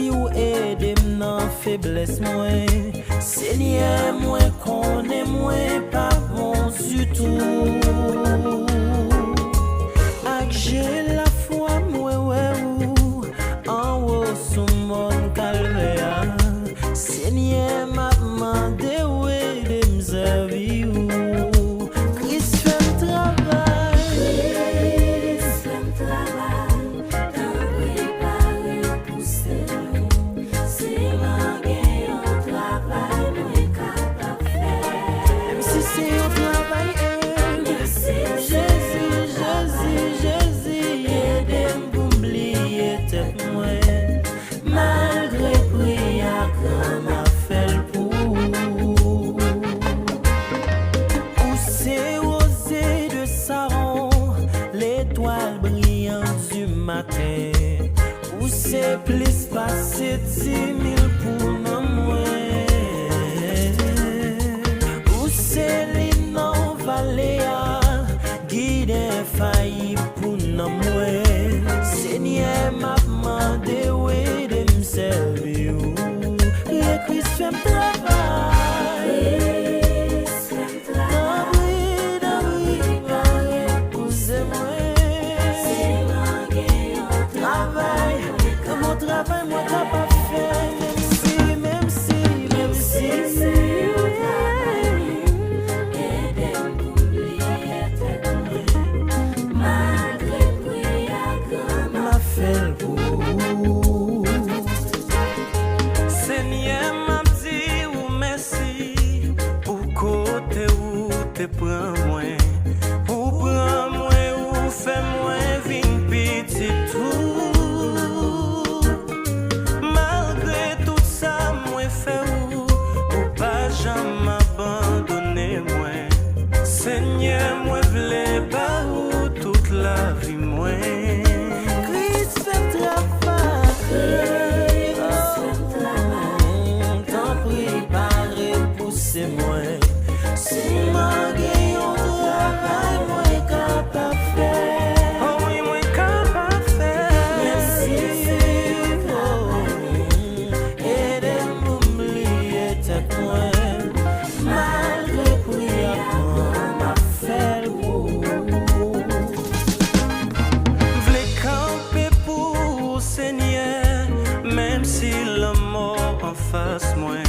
si ou aide nan faiblesse moi. Seigneur, moi connais moi pas bon du tout. Ak j'ai la foi moi ou en haut sous mon calvaire. Seigneur m'a demandé où de me servir. Christ fait le travail. Christ fait le travail. T'as préparé pour nous. C'est moi qui ai un travail, moi capable de faire. Même si c'est un travail, Jésus, aide-moi pour oublier tête moi. Malgré prière qu'on a fait pour ou c'est rosé de Saron, l'étoile brillante du matin. Ou c'est plus passé 10 000 pour nous moins. Ou c'est l'innon valéa, guide failli pour nous moins. Seigneur m'a demandé où de me servir. Et Christ fait me travail. Christ fait le travail. Poussez moi. C'est moi qui ai un Travail, dans mon travail, moi capable de faire. Même si, c'est au travail. Aide-moi pour oublier tête moi. Malgré prière qu'on a m'a fait le coup. Seigneur m'a dit ou merci pour côté où te prends moi. Ou prends moi ou fais moi vin petit tout. Malgré tout ça moi fait ou pas jamais abandonner moi. Seigneur moi v'lais pas ou toute la vie moi. Christ fait travail. T'en préparé pour c'est moi. C'est moi qui ai un travail moi capable de faire. Oh oui moi capable de faire. Merci. Aide-moi oublier tête moi. Malgré prière qu'on m'a fait le coup. V'lais camper pour Seigneur, même si la mort en face moi.